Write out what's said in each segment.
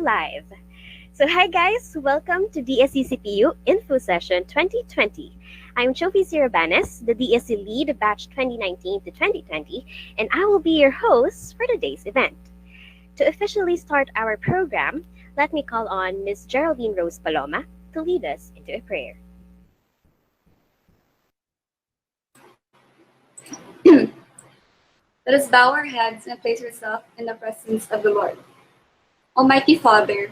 live. So hi guys, welcome to DSC-CPU Info Session 2020. I'm Chofi Sirabanes, the DSC lead batch 2019 to 2020, and I will be your host for today's event. To officially start our program, let me call on Ms. Geraldine Rose Paloma to lead us into a prayer. Let us bow our heads and place ourselves in the presence of the Lord. Almighty Father,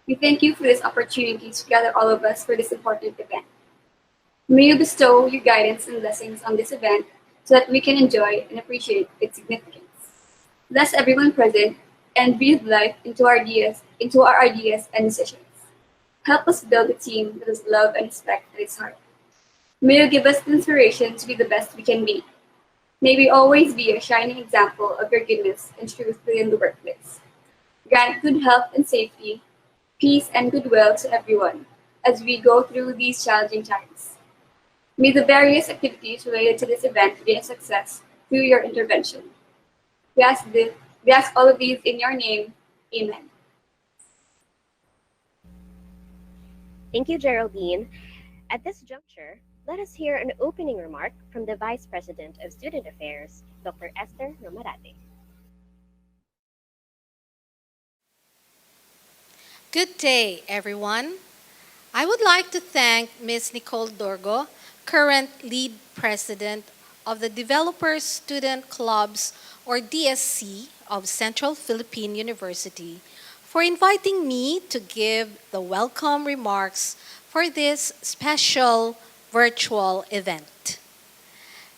we thank you for this opportunity to gather all of us for this important event. May you bestow your guidance and blessings on this event so that we can enjoy and appreciate its significance. Bless everyone present and breathe life into our ideas and decisions. Help us build a team that has love and respect at its heart. May you give us the inspiration to be the best we can be. May we always be a shining example of your goodness and truth within the workplace. Grant good health and safety, peace and goodwill to everyone as we go through these challenging times. May the various activities related to this event be a success through your intervention. We ask all of these in your name. Amen. Thank you, Geraldine. At this juncture, let us hear an opening remark from the Vice President of Student Affairs, Dr. Esther Romarate. Good day, everyone. I would like to thank Ms. Nicole Dorgo, current lead president of the Developers Student Clubs, or DSC, of Central Philippine University, for inviting me to give the welcome remarks for this special virtual event.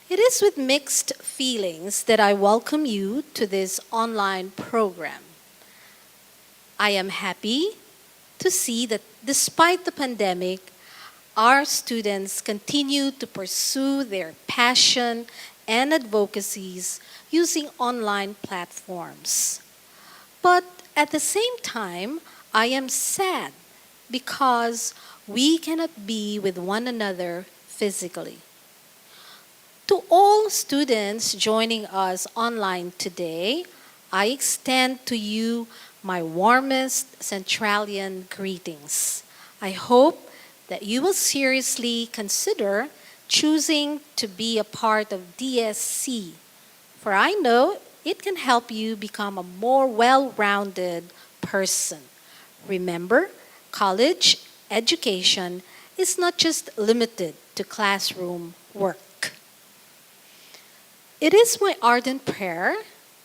It is with mixed feelings that I welcome you to this online program. I am happy to see that despite the pandemic, our students continue to pursue their passion and advocacies using online platforms. But at the same time, I am sad because we cannot be with one another physically. To all students joining us online today, I extend to you my warmest Centralian greetings. I hope that you will seriously consider choosing to be a part of DSC, for I know it can help you become a more well-rounded person. Remember, college education is not just limited to classroom work. It is my ardent prayer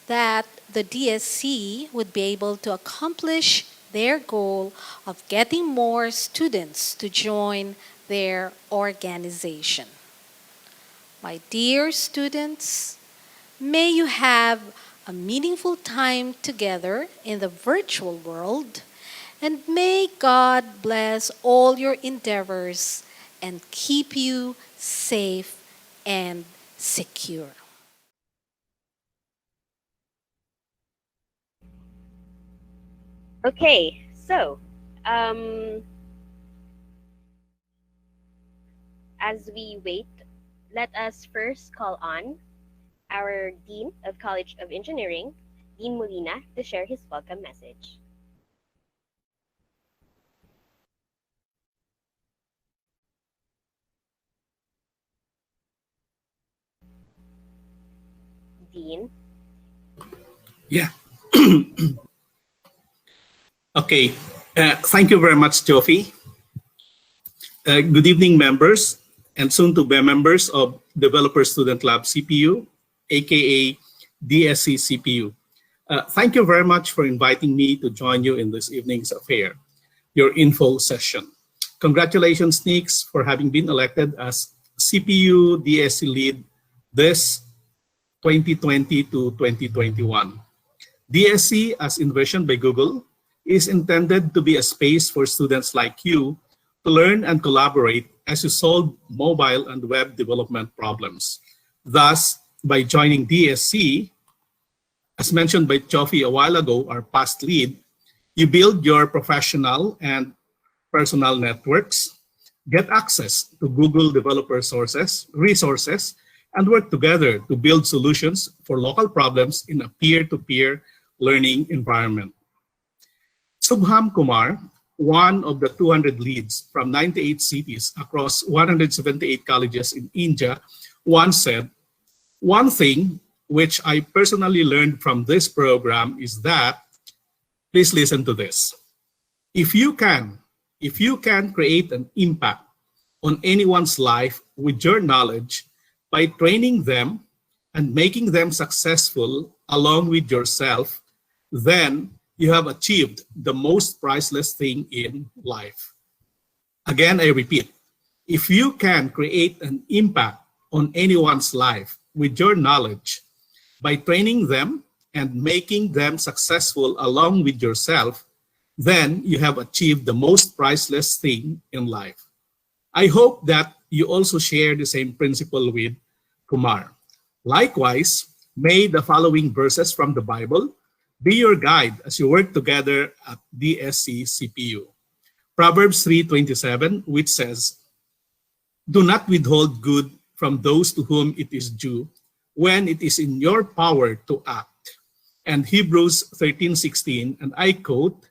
that the DSC would be able to accomplish their goal of getting more students to join their organization. My dear students, may you have a meaningful time together in the virtual world, and may God bless all your endeavors and keep you safe and secure. Okay, so as we wait, let us first call on our Dean of College of Engineering, Dean Molina, to share his welcome message. Dean. Yeah. Okay. Thank you very much, Jofi. Good evening, members, and soon-to-be members of Developer Student Lab CPU, aka DSC CPU. Thank you very much for inviting me to join you in this evening's affair, your info session. Congratulations, Nix, for having been elected as CPU DSC lead this 2020 to 2021. DSC, as envisioned by Google, is intended to be a space for students like you to learn and collaborate as you solve mobile and web development problems. Thus, by joining DSC, as mentioned by Chofi a while ago, our past lead, you build your professional and personal networks, get access to Google developer resources, and work together to build solutions for local problems in a peer-to-peer learning environment. Subham Kumar, one of the 200 leads from 98 cities across 178 colleges in India, once said, "One thing which I personally learned from this program is that," please listen to this, if you can create an impact on anyone's life with your knowledge by training them and making them successful along with yourself, then you have achieved the most priceless thing in life. Again, I repeat, if you can create an impact on anyone's life with your knowledge by training them and making them successful along with yourself, then you have achieved the most priceless thing in life. I hope that you also share the same principle with Kumar. Likewise, may the following verses from the Bible be your guide as you work together at DSC-CPU. Proverbs 3:27, which says, "Do not withhold good from those to whom it is due when it is in your power to act." And Hebrews 13:16, and I quote,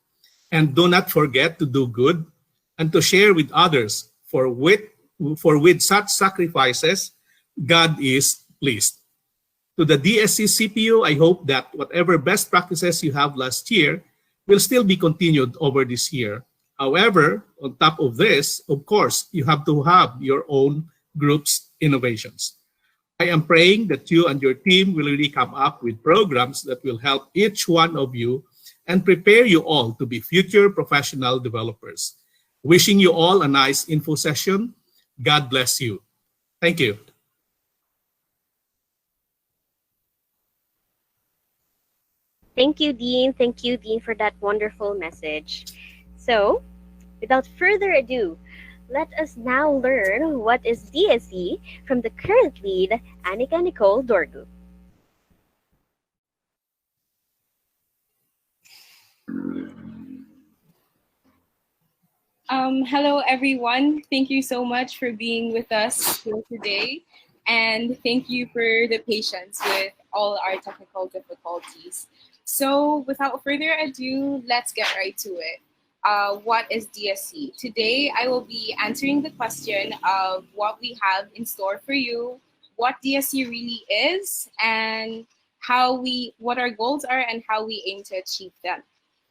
"And do not forget to do good and to share with others, for with such sacrifices, God is pleased." To the DSC CPU, I hope that whatever best practices you have last year will still be continued over this year. However, on top of this, of course, you have to have your own group's innovations. I am praying that you and your team will really come up with programs that will help each one of you and prepare you all to be future professional developers. Wishing you all a nice info session. God bless you. Thank you. Thank you, Dean. Thank you, Dean, for that wonderful message. So, without further ado, let us now learn what is DSE from the current lead, Annika Nicole Dorgu. Hello, everyone. Thank you so much for being with us here today. And thank you for the patience with all our technical difficulties. So without further ado, let's get right to it. What is DSC? Today, I will be answering the question of what we have in store for you, what DSC really is, and what our goals are and how we aim to achieve them.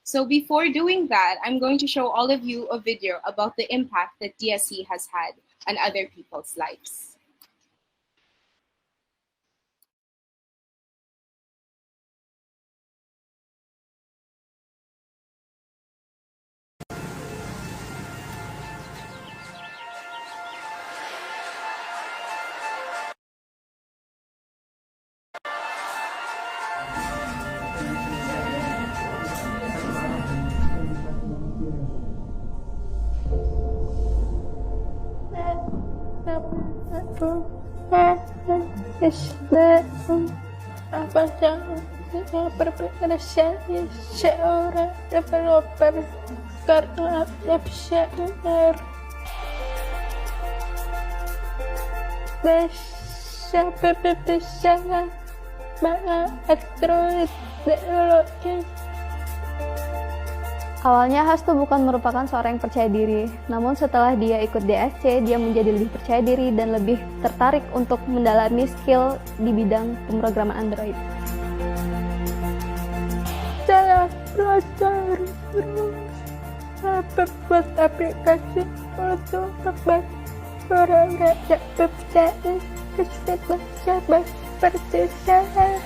So before doing that, I'm going to show all of you a video about the impact that DSC has had on other people's lives. Menjadi seorang developer karena bisa bersama Android developer. Awalnya Hastu bukan merupakan seorang yang percaya diri, namun setelah dia ikut DSC, dia menjadi lebih percaya diri dan lebih tertarik untuk mendalami skill di bidang pemrograman Android. Saya belajar membuat aplikasi untuk membantu orang-orang yang berpikir seperti saya.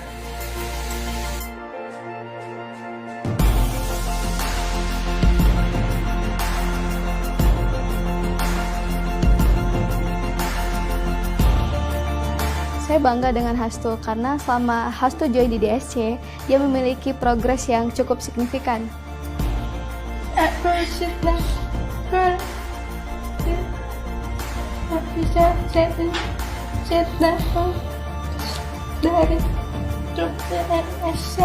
Saya bangga dengan Hastu karena selama Hastu join di DSC, dia memiliki progres yang cukup signifikan. Aku bisa jadi dari DSC.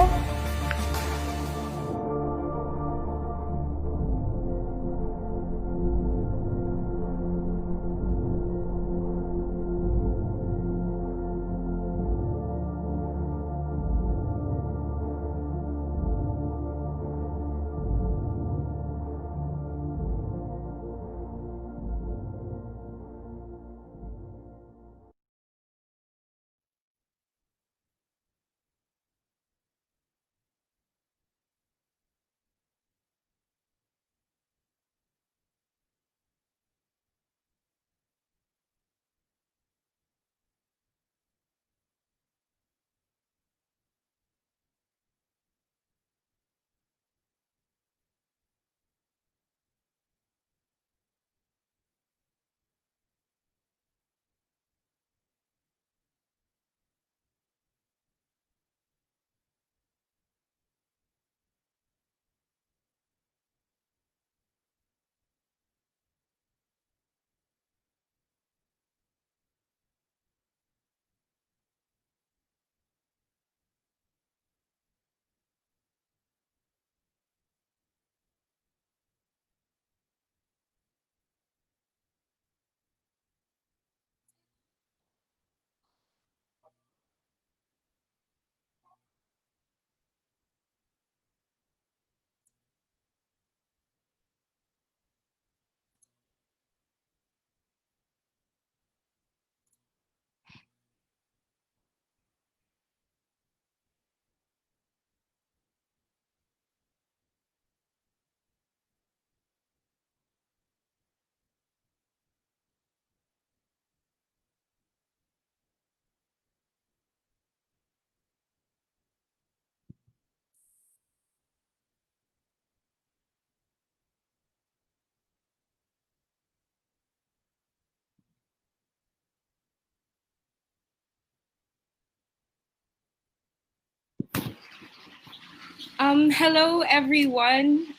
Hello, everyone.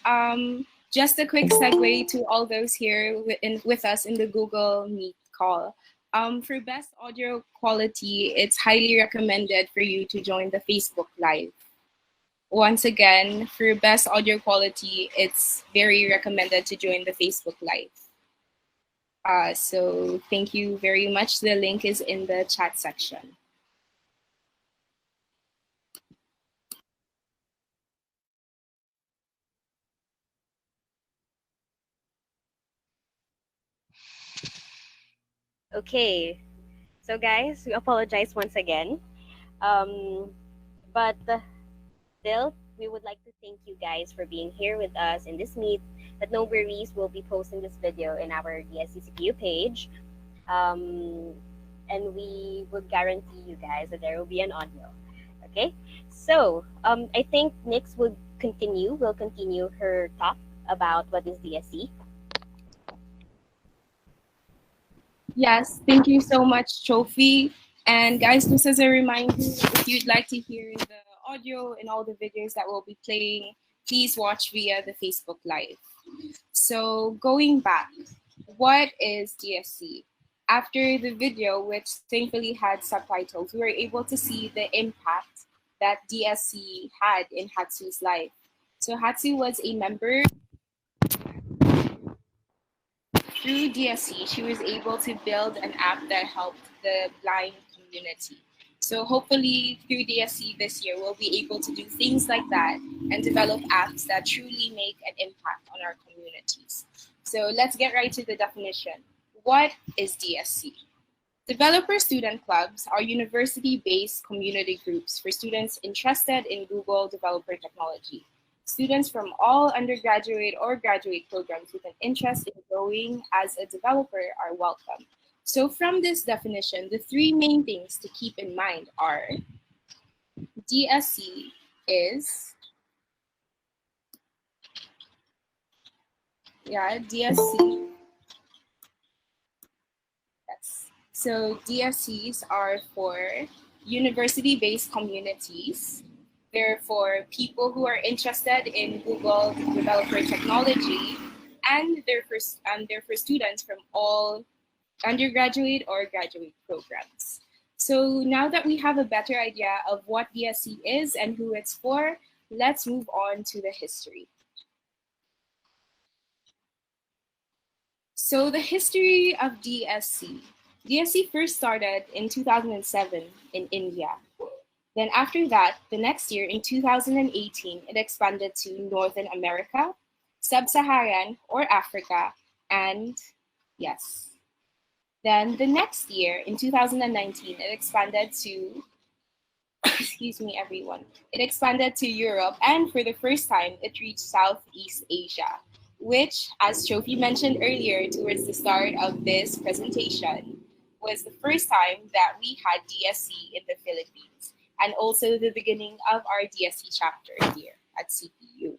Just a quick segue to all those here with us in the Google Meet call. For best audio quality, it's highly recommended for you to join the Facebook Live. Once again, for best audio quality, it's very recommended to join the Facebook Live. So thank you very much. The link is in the chat section. Okay, so guys, we apologize once again. But still, we would like to thank you guys for being here with us in this meet. But no worries, we'll be posting this video in our DSC-CPU page. And we will guarantee you guys that there will be an audio. Okay, so I think Nix will continue her talk about what is DSC. Yes, thank you so much, Trophy. And guys, just as a reminder, if you'd like to hear the audio and all the videos that we'll be playing, please watch via the Facebook Live. So going back, what is DSC? After the video, which thankfully had subtitles, we were able to see the impact that DSC had in Hatsu's life. So Hatsu was a member. Through DSC, she was able to build an app that helped the blind community. So hopefully through DSC this year, we'll be able to do things like that and develop apps that truly make an impact on our communities. So let's get right to the definition. What is DSC? Developer student clubs are university-based community groups for students interested in Google developer technology. Students from all undergraduate or graduate programs with an interest in growing as a developer are welcome. So from this definition, the three main things to keep in mind are DSC is, DSC. Yes. So DSCs are for university-based communities. They're for people who are interested in Google developer technology, and they're for students from all undergraduate or graduate programs. So now that we have a better idea of what DSC is and who it's for, let's move on to the history. So the history of DSC. DSC first started in 2007 in India. Then after that, the next year in 2018, it expanded to Northern America, Sub-Saharan or Africa, and yes. Then the next year in 2019, it expanded to, excuse me everyone, it expanded to Europe, and for the first time, it reached Southeast Asia, which, as Trophy mentioned earlier towards the start of this presentation, was the first time that we had DSC in the Philippines, and also the beginning of our DSC chapter here at CPU.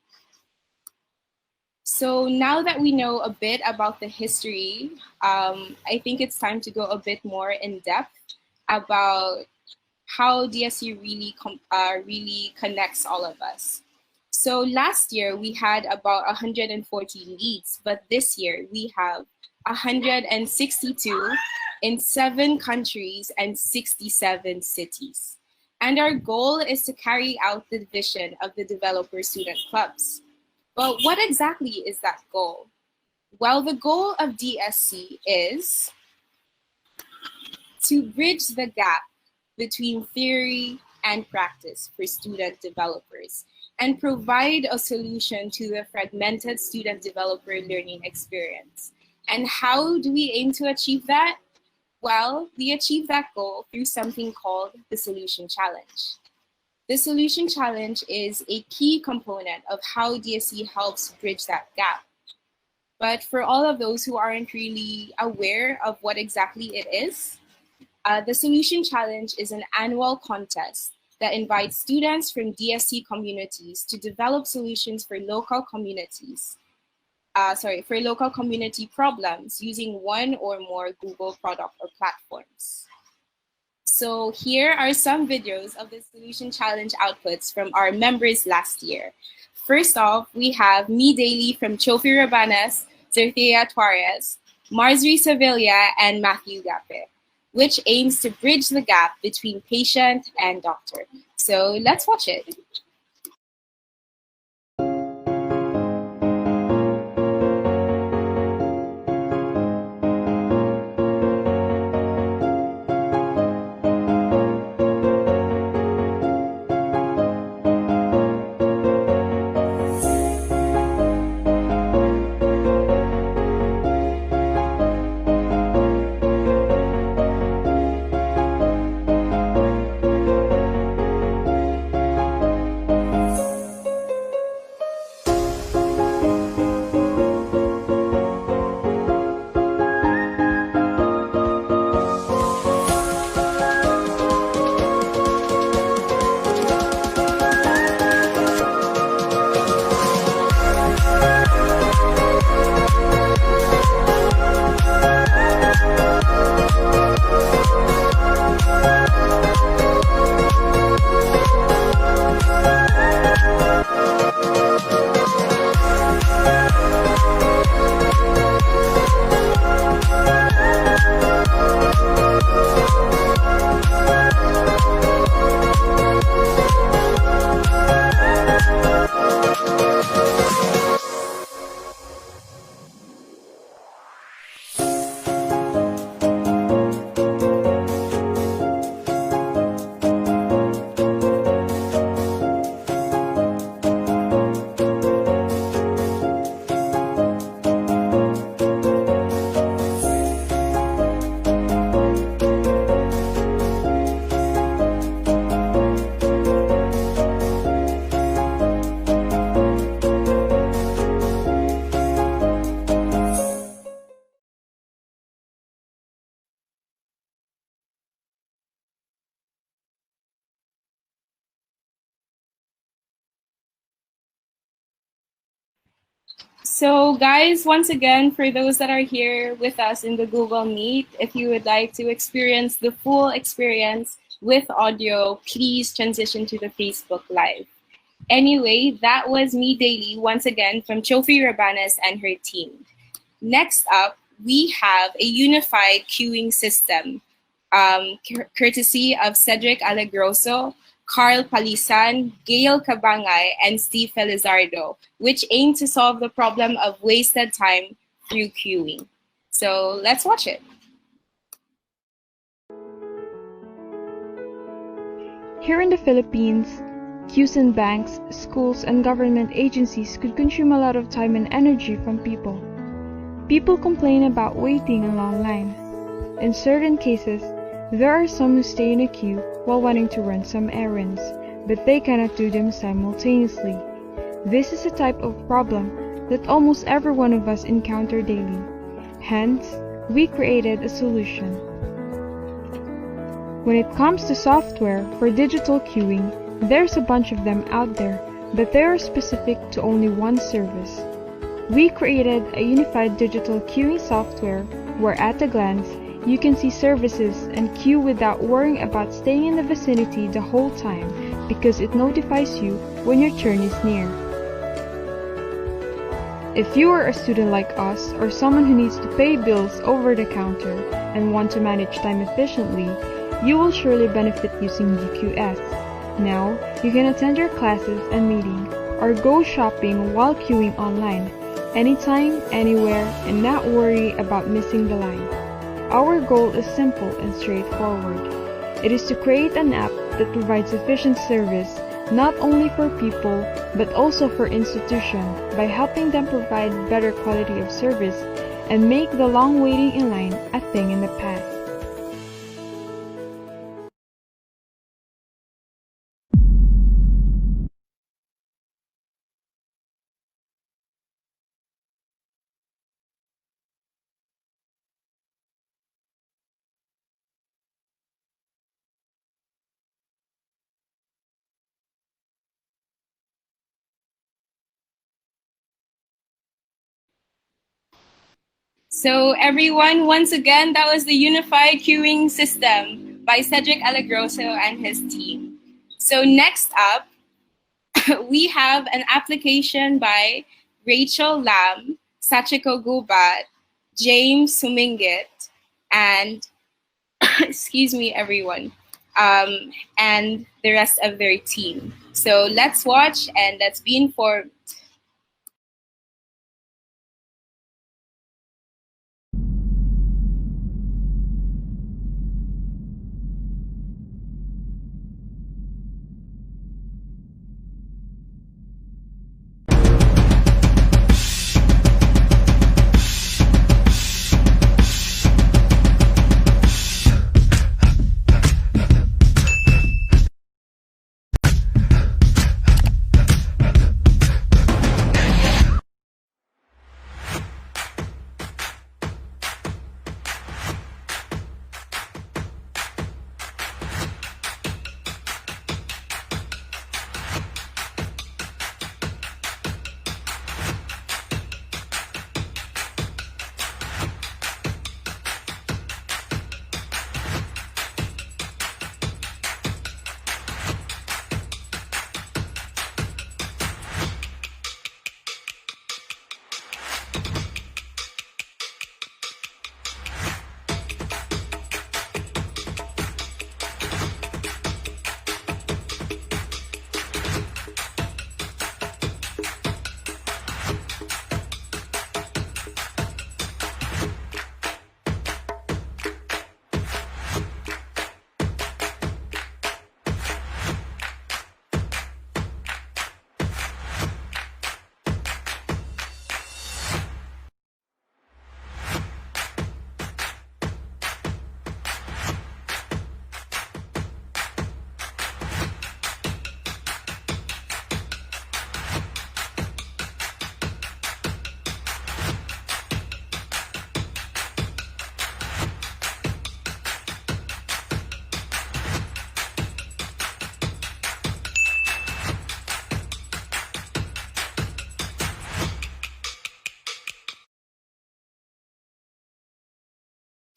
So now that we know a bit about the history, I think it's time to go a bit more in depth about how DSC really connects all of us. So last year we had about 140 leads, but this year we have 162 in 7 countries and 67 cities. And our goal is to carry out the vision of the developer student clubs. But what exactly is that goal? Well, the goal of DSC is to bridge the gap between theory and practice for student developers and provide a solution to the fragmented student developer learning experience. And how do we aim to achieve that? Well, we achieve that goal through something called the Solution Challenge. The Solution Challenge is a key component of how DSC helps bridge that gap. But for all of those who aren't really aware of what exactly it is, the Solution Challenge is an annual contest that invites students from DSC communities to develop solutions for local communities. For local community problems using one or more Google product or platforms. So here are some videos of the Solution Challenge outputs from our members last year. First off, we have Me Daily from Chofi Rabanas, Zerthea Tuarez, Marjorie Sevilla, and Matthew Gape, which aims to bridge the gap between patient and doctor. So let's watch it. So guys, once again, for those that are here with us in the Google Meet, if you would like to experience the full experience with audio, please transition to the Facebook Live. Anyway, that was Me Daily, once again, from Chofi Rabanas and her team. Next up, we have a unified queuing system, courtesy of Cedric Alegroso, Carl Palisan, Gail Cabangay, and Steve Felizardo, which aim to solve the problem of wasted time through queuing. So let's watch it. Here in the Philippines, queues in banks, schools, and government agencies could consume a lot of time and energy from people. People complain about waiting in long line. In certain cases, there are some who stay in a queue while wanting to run some errands, but they cannot do them simultaneously. This is a type of problem that almost every one of us encounter daily. Hence, we created a solution. When it comes to software for digital queuing, there's a bunch of them out there, but they are specific to only one service. We created a unified digital queuing software where at a glance, you can see services and queue without worrying about staying in the vicinity the whole time because it notifies you when your turn is near. If you are a student like us or someone who needs to pay bills over the counter and want to manage time efficiently, you will surely benefit using UQS. Now, you can attend your classes and meetings or go shopping while queuing online, anytime, anywhere, and not worry about missing the line. Our goal is simple and straightforward. It is to create an app that provides efficient service not only for people but also for institutions by helping them provide better quality of service and make the long waiting in line a thing in the past. So everyone, once again, that was the unified queuing system. by Cedric Alagroso and his team. So next up, we have an application by Rachel Lam, Sachiko Gubat, James Sumingit, and excuse me, everyone, and the rest of their team. So let's watch and let's be informed.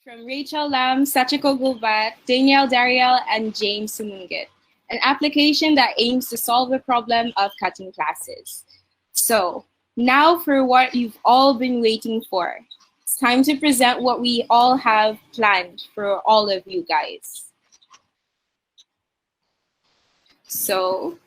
From Rachel Lam, Sachiko Gubat, Danielle Dariel, and James Sumungit, an application that aims to solve the problem of cutting classes. So, now for what you've all been waiting for. It's time to present what we all have planned for all of you guys. So,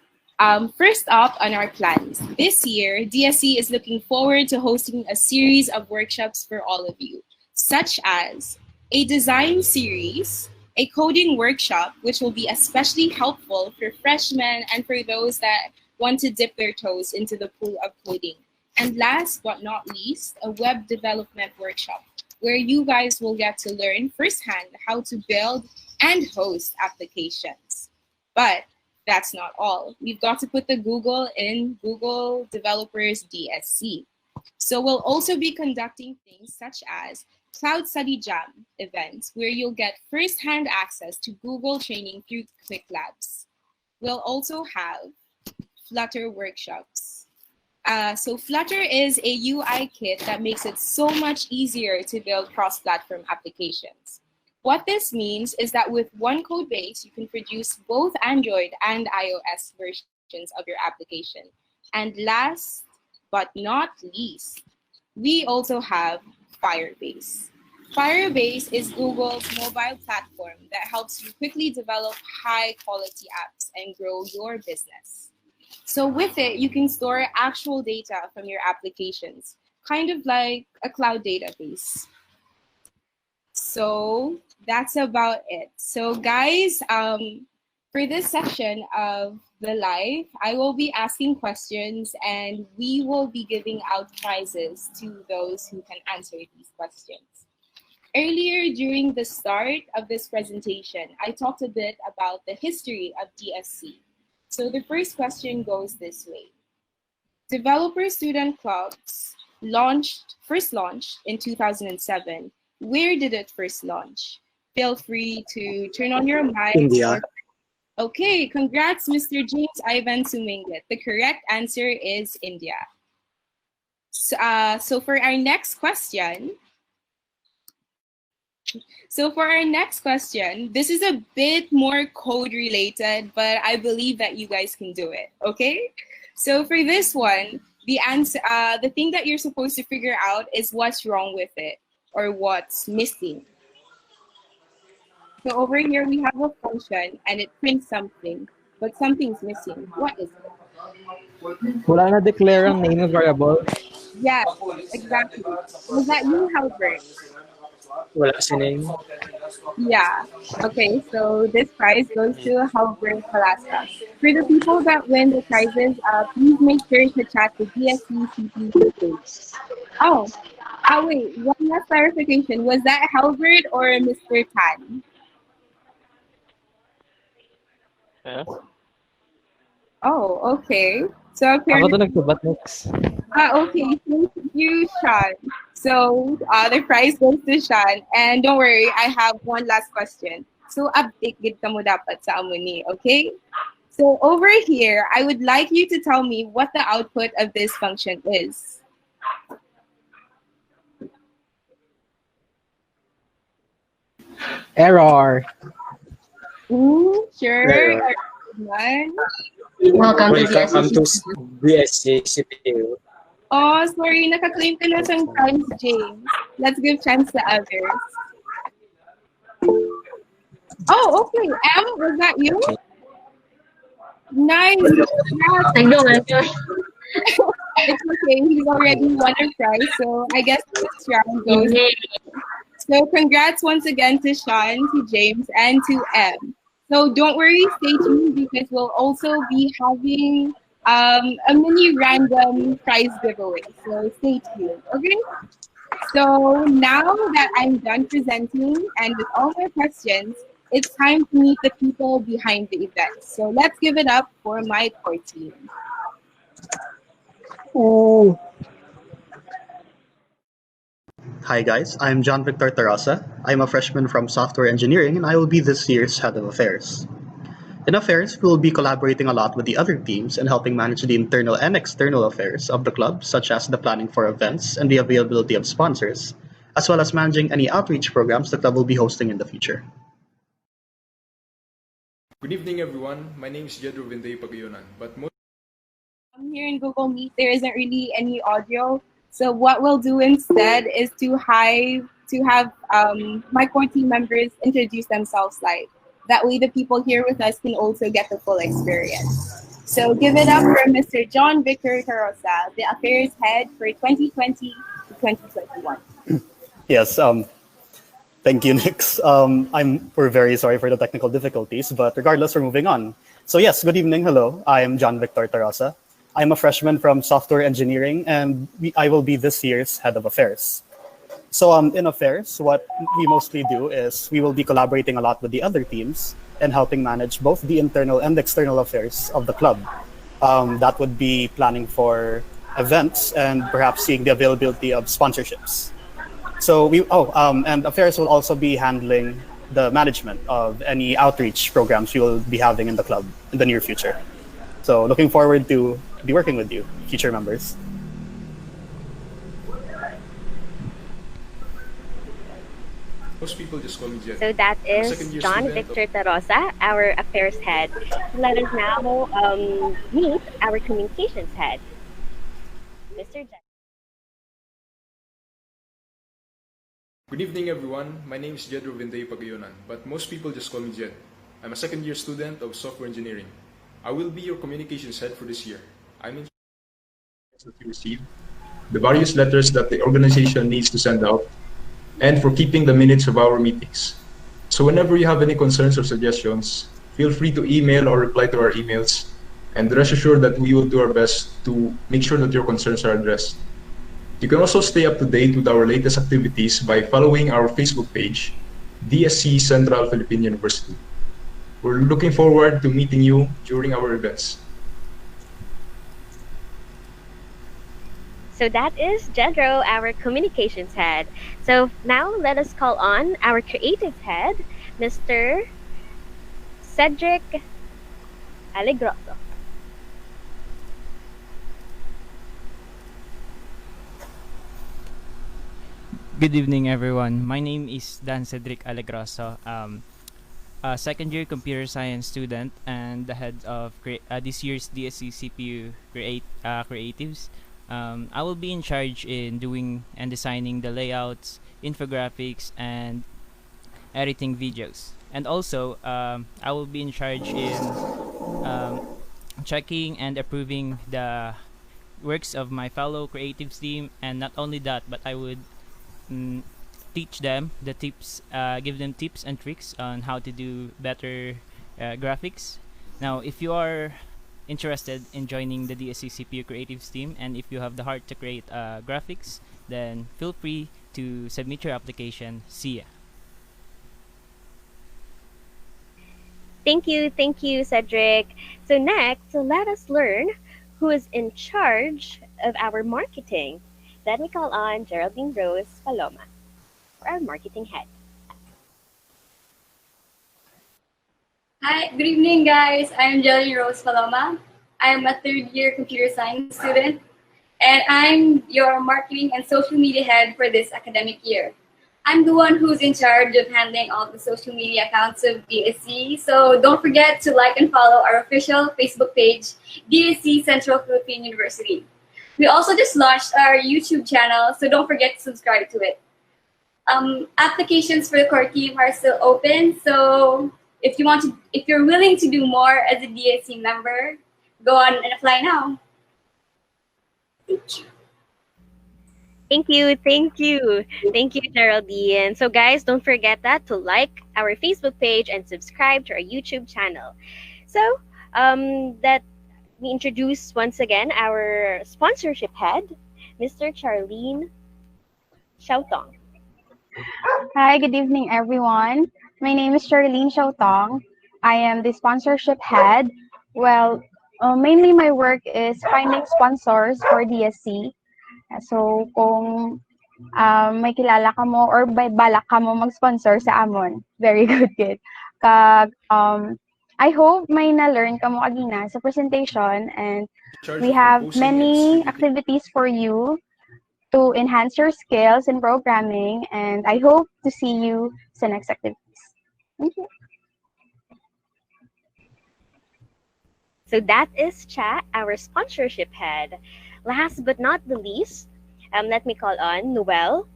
first up on our plans, this year, DSC is looking forward to hosting a series of workshops for all of you, such as a design series, a coding workshop, which will be especially helpful for freshmen and for those that want to dip their toes into the pool of coding. And last but not least, a web development workshop, where you guys will get to learn firsthand how to build and host applications. But that's not all. We've got to put the Google in Google Developers DSC. So we'll also be conducting things such as Cloud Study Jam events, where you'll get first-hand access to Google training through Quick Labs. We'll also have Flutter workshops. So Flutter is a UI kit that makes it so much easier to build cross-platform applications. What this means is that with one code base, you can produce both Android and iOS versions of your application. And last but not least, we also have Firebase. Firebase is Google's mobile platform that helps you quickly develop high-quality apps and grow your business. So with it, you can store actual data from your applications, kind of like a cloud database. So that's about it. So guys, for this section of the live, I will be asking questions and we will be giving out prizes to those who can answer these questions. Earlier during the start of this presentation, I talked a bit about the history of DSC. So the first question goes this way. Developer Student Clubs first launched in 2007. Where did it first launch? Feel free to turn on your mic. India. Okay, congrats, Mr. James Ivan Sumingit. The correct answer is India. So for our next question, So for our next question, this is a bit more code related, but I believe that you guys can do it. Okay. So for this one, the answer, the thing that you're supposed to figure out is what's wrong with it or what's missing. So over here we have a function and it prints something, but something's missing. What is it? Wala na declare ang name ng variable. Yes, exactly. Was that you, Halbert? Wala si name. Yeah. Okay, so this prize goes to Halbert Palasta. For the people that win the prizes, please make sure to chat the DSC-CPU page. Oh, wait, one last clarification. Was that Halbert or Mr. Tan? Yeah. Oh, okay. So Ako apparently, to nagsubat next. okay. Thank you, Sean. So the prize goes to Sean. And don't worry, I have one last question. So update gid ka mo dapat sa amuni, okay? So over here, I would like you to tell me what the output of this function is. Error. Sure. Error. Everyone. Welcome to Welcome to DSC-CPU. Oh, sorry, naka-claim ka na siyang prize, James. Let's give chance to others. Oh, okay. Was that you? Nice. Yeah. It's okay. He's already won a prize, so I guess this round goes. So congrats once again to Sean, to James, and to M. So don't worry, stay tuned because we'll also be having a mini random prize giveaway. So stay tuned, okay? So now that I'm done presenting and with all my questions, it's time to meet the people behind the event. So let's give it up for my core team. Hi guys, I'm John Victor Tarasa. I'm a freshman from software engineering and I will be this year's head of affairs. In affairs, we will be collaborating a lot with the other teams and helping manage the internal and external affairs of the club, such as the planning for events and the availability of sponsors, as well as managing any outreach programs the club will be hosting in the future. Good evening, everyone. My name is Jedro Vinday Pagayonan, but most Here in Google Meet, there isn't really any audio. So what we'll do instead is to have my core team members introduce themselves live. That way the people here with us can also get the full experience. So give it up for Mr. John Victor Tarosa, the affairs head for 2020 to 2021. Yes, thank you, Nix. We're very sorry for the technical difficulties, but regardless, we're moving on. So yes, good evening, hello. I am John Victor Tarosa. I'm a freshman from software engineering, and I will be this year's head of affairs. So in affairs, what we mostly do is we will be collaborating a lot with the other teams and helping manage both the internal and external affairs of the club. That would be planning for events and perhaps seeing the availability of sponsorships. So and affairs will also be handling the management of any outreach programs we will be having in the club in the near future. So looking forward to be working with you, future members. most people just call me Jet. So that I'm a is second-year John student Victor Tarosa, our affairs head. Let us now meet our communications head, Mr. Jet. Good evening, everyone. My name is Jedro Vinday Pagayonan, but most people just call me Jed. I'm a second-year student of software engineering. I will be your communications head for this year. I'm in that you receive, the various letters that the organization needs to send out, and for keeping the minutes of our meetings. So whenever you have any concerns or suggestions, feel free to email or reply to our emails, and rest assured that we will do our best to make sure that your concerns are addressed. You can also stay up to date with our latest activities by following our Facebook page, DSC Central Philippine University. We're looking forward to meeting you during our events. So that is Jedro, our communications head. So now let us call on our creative head, Mr. Cedric Alegroso. Good evening, everyone. My name is Dan Cedric Alegroso, a second year computer science student and the head of this year's DSC-CPU creatives. I will be in charge in doing and designing the layouts, infographics, and editing videos. And also, I will be in charge in um, checking and approving the works of my fellow creatives team. And not only that, but I would mm, teach them the tips, give them tips and tricks on how to do better graphics. Now, if you are interested in joining the DSC CPU Creatives team, and if you have the heart to create graphics, then feel free to submit your application. See ya. Thank you, Cedric. So next, so let us learn who is in charge of our marketing. Let me call on Geraldine Rose Paloma, our marketing head. Hi, good evening, guys. I'm Jelly Rose Paloma. I'm a third year computer science student, and I'm your marketing and social media head for this academic year. I'm the one who's in charge of handling all the social media accounts of DSC, so don't forget to like and follow our official Facebook page, DSC Central Philippine University. We also just launched our YouTube channel, so don't forget to subscribe to it. Applications for the core team are still open, so if you're willing to do more as a DSC member, go on and apply now. Thank you. Thank you, Geraldine. So, guys, don't forget that to like our Facebook page and subscribe to our YouTube channel. So, that we introduce once again our sponsorship head, Mr. Charlene Xiaotong. Hi, good evening, everyone. My name is Charlene Xiaotong. I am the sponsorship head. Well, mainly my work is finding sponsors for DSC. So, kung may kilala ka mo or may balak ka mo mag-sponsor sa amon, very good, kid. Kag, I hope may na-learn ka mo agina sa presentation, and Charge we of have composing and many distributing. activities for you to enhance your skills in programming, and I hope to see you sa next activities. Thank you. So that is Cha, our sponsorship head. Last but not the least, let me call on Noel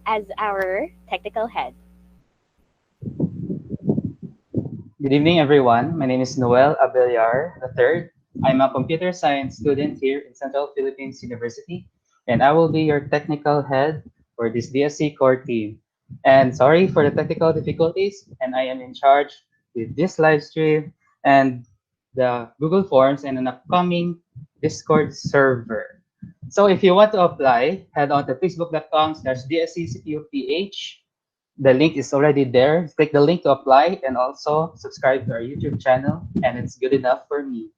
as our technical head. Good evening, everyone. My name is Noel Abelyar III. I'm a computer science student here in Central Philippines University, and I will be your technical head for this DSC core team. And sorry for the technical difficulties, and I am in charge with this live stream and the Google Forms and an upcoming Discord server. So if you want to apply, head on to facebook.com/DSCCPUPH. The link is already there. Click the link to apply and also subscribe to our YouTube channel, and it's good enough for me.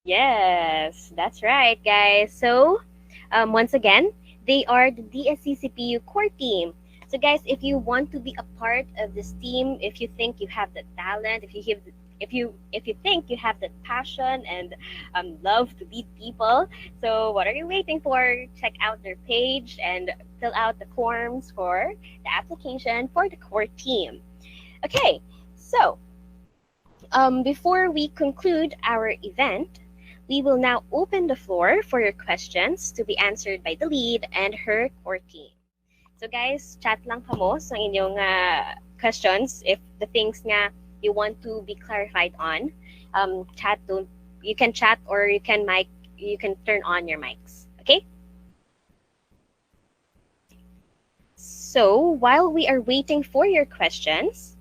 Yes, that's right, guys. So, once again, they are the DSC CPU core team. So, guys, if you want to be a part of this team, if you think you have the talent, if you think you have the passion and love to lead people, so what are you waiting for? Check out their page and fill out the forms for the application for the core team. Okay, so before we conclude our event, we will now open the floor for your questions to be answered by the lead and her core team. So guys, chat lang kamo sa inyong questions if the things nga you want to be clarified on. You can chat or you can turn on your mics. Okay? So while we are waiting for your questions,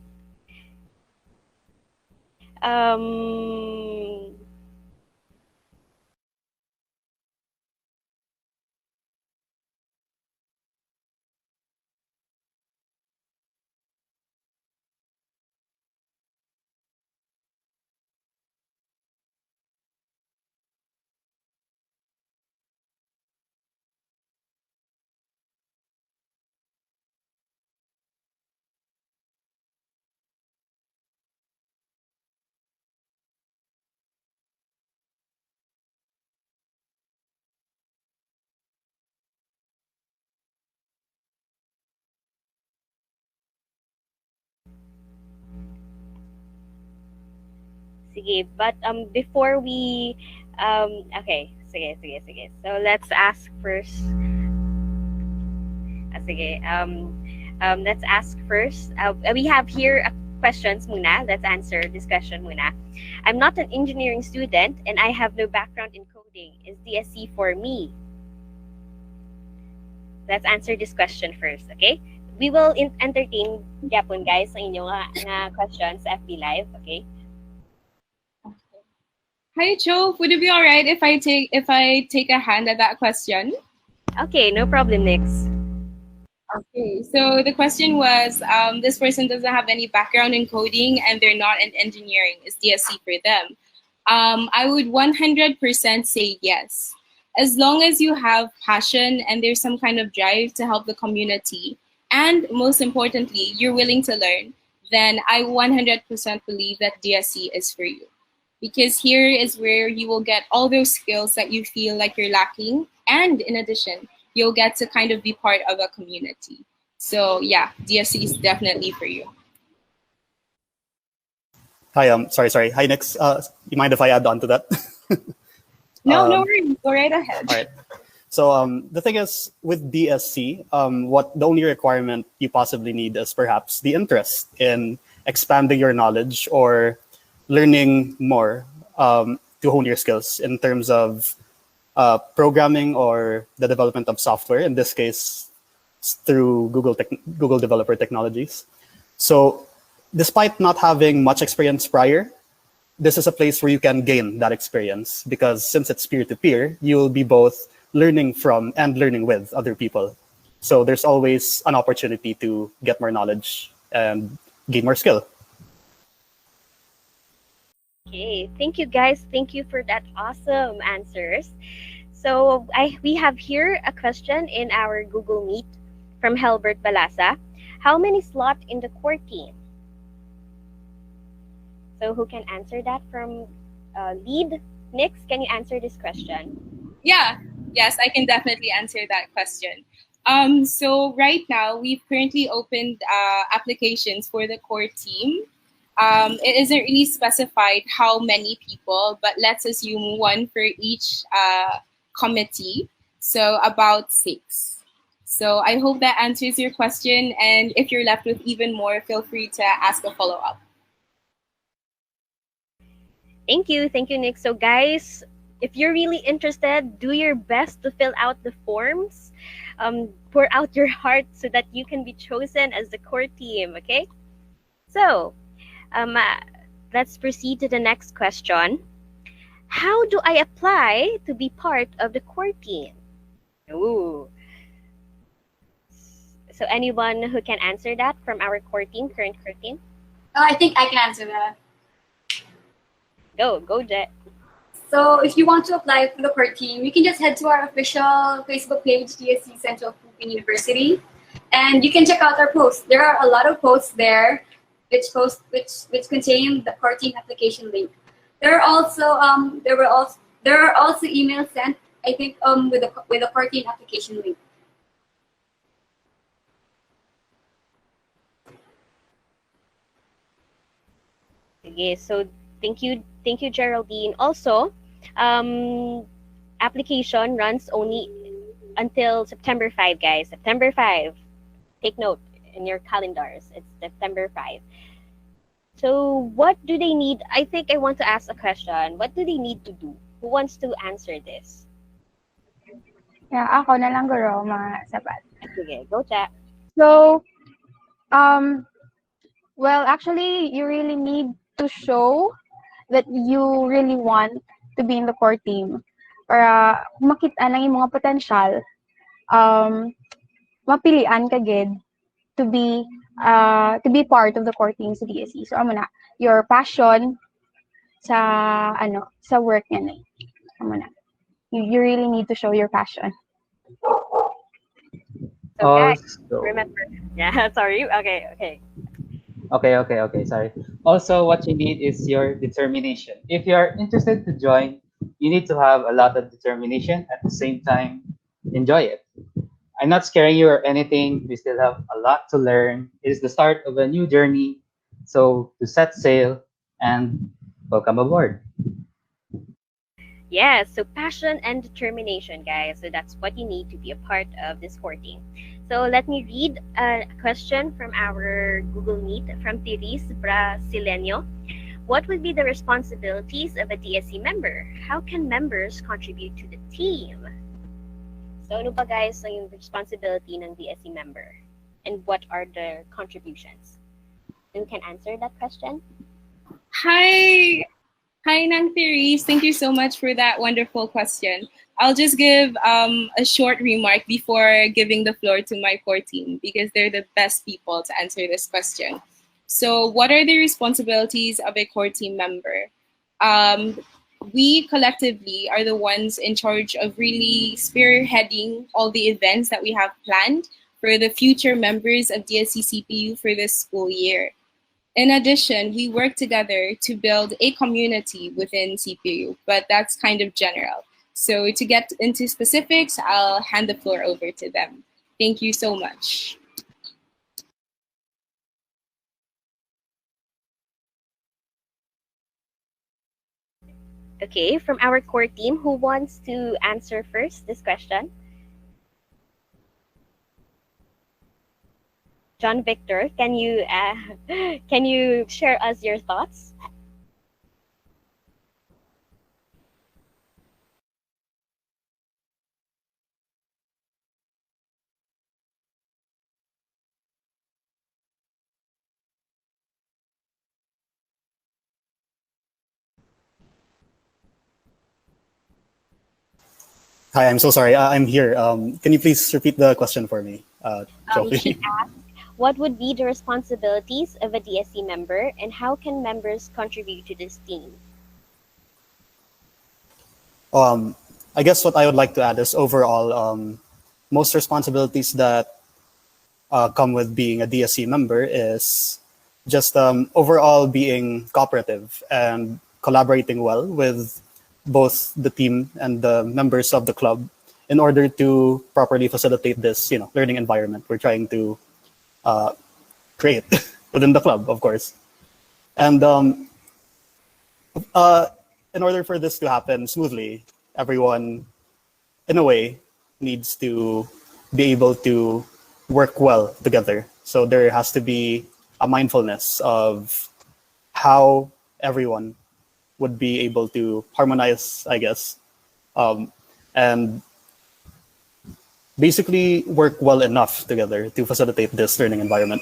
Sige, but before we okay, sige. So let's ask first. Sige, let's ask first. We have here questions muna. Let's answer this question muna. I'm not an engineering student and I have no background in coding. Is DSC for me? Let's answer this question first, okay? We will entertain yapon guys ang inyong nga questions sa FB Live, okay? Hi, Joe. Would it be all right if I take a hand at that question? Okay, no problem, Nix. Okay, so the question was, this person doesn't have any background in coding and they're not in engineering. Is DSC for them? I would 100% say yes. As long as you have passion and there's some kind of drive to help the community, and most importantly, you're willing to learn, then I 100% believe that DSC is for you. Because here is where you will get all those skills that you feel like you're lacking. And in addition, you'll get to kind of be part of a community. So yeah, DSC is definitely for you. Hi, sorry. Hi, Nix. You mind if I add on to that? No worries. Go right ahead. All right. So the thing is, with DSC, what the only requirement you possibly need is perhaps the interest in expanding your knowledge or learning more to hone your skills in terms of programming or the development of software. In this case, through Google Developer Technologies. So, despite not having much experience prior, this is a place where you can gain that experience because since it's peer-to-peer, you will be both learning from and learning with other people. So there's always an opportunity to get more knowledge and gain more skill. Okay, thank you guys. Thank you for that awesome answers. So we have here a question in our Google Meet from Helbert Balasa. How many slot in the core team? So who can answer that from lead? Nix, can you answer this question? Yes, I can definitely answer that question. So right now, we've currently opened applications for the core team. It isn't really specified how many people, but let's assume one for each committee. So about 6. So I hope that answers your question. And if you're left with even more, feel free to ask a follow-up. Thank you, Nick. So guys, if you're really interested, do your best to fill out the forms. Pour out your heart so that you can be chosen as the core team, okay? So, let's proceed to the next question. How do I apply to be part of the core team? Ooh. So anyone who can answer that from our current core team? I think I can answer that. Go, Jet. So if you want to apply for the core team, you can just head to our official Facebook page, DSC Central Philippine University, and you can check out our posts. There are a lot of posts there which contain the core team application link. There are also emails sent, I think, with the core team application link. Okay, so thank you, Geraldine. Also, application runs only until September 5, guys. September 5. Take note in your calendars. It's September 5. So what do they need? I think I want to ask a question. What do they need to do? Who wants to answer this? Yeah, ako na lang guro, mga sapat. Okay, go chat. So, well, actually, you really need to show that you really want to be in the core team. Para makita lang yung mga potential, mapilian ka gid to be part of the core team sa DSC. So, amo na, your passion sa work niya na. Amo na. You really need to show your passion. So guys, remember. Yeah, sorry. Okay. Okay, sorry. Also, what you need is your determination. If you are interested to join, you need to have a lot of determination. At the same time, enjoy it. I'm not scaring you or anything. We still have a lot to learn. It is the start of a new journey. So to set sail and Welcome aboard. Yeah, so passion and determination, guys. So that's what you need to be a part of this core team. So let me read a question from our Google Meet from Therese Brasileño. What would be the responsibilities of a DSC member? How can members contribute to the team? So ano ba guys yung responsibility ng DSC member? And what are the contributions? Who can answer that question? Hi, Nang Therese. Thank you so much for that wonderful question. I'll just give a short remark before giving the floor to my core team because they're the best people to answer this question. So what are the responsibilities of a core team member? We collectively are the ones in charge of really spearheading all the events that we have planned for the future members of DSC-CPU for this school year. In addition, we work together to build a community within CPU, but that's kind of general. So to get into specifics, I'll hand the floor over to them. Thank you so much. Okay, from our core team, who wants to answer first this question? John Victor, can you share us your thoughts? Hi, I'm so sorry. I'm here. Can you please repeat the question for me, She Joey? asked, what would be the responsibilities of a DSC member and how can members contribute to this team? I guess what I would like to add is overall, most responsibilities that come with being a DSC member is just overall being cooperative and collaborating well with both the team and the members of the club in order to properly facilitate this, learning environment we're trying to create within the club, of course. And in order for this to happen smoothly, everyone, in a way, needs to be able to work well together. So there has to be a mindfulness of how everyone would be able to harmonize, I guess, and basically work well enough together to facilitate this learning environment.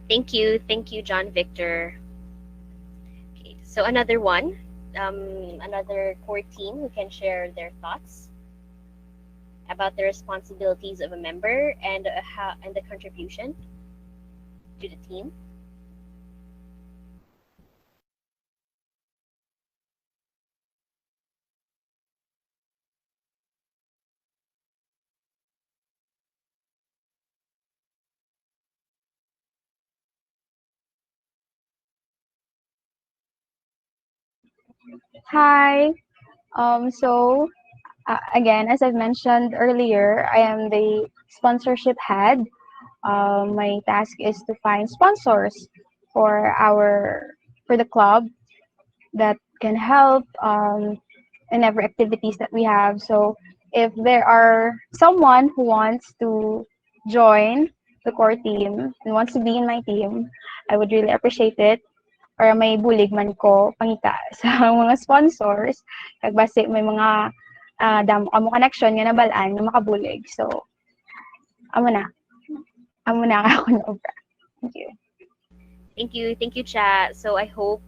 Thank you, John Victor. Okay, so another one, another core team who can share their thoughts about the responsibilities of a member and how and the contribution to the team. Hi. Again, as I've mentioned earlier, I am the sponsorship head. My task is to find sponsors for the club that can help in every activities that we have. So if there are someone who wants to join the core team and wants to be in my team, I would really appreciate it. Or may bulig man ko pangita sa mga sponsors kag base may mga damo kamo connection nga nabalaan nga makabulig. So amo na ako na obra. Thank you. Thank you, Cha. So I hope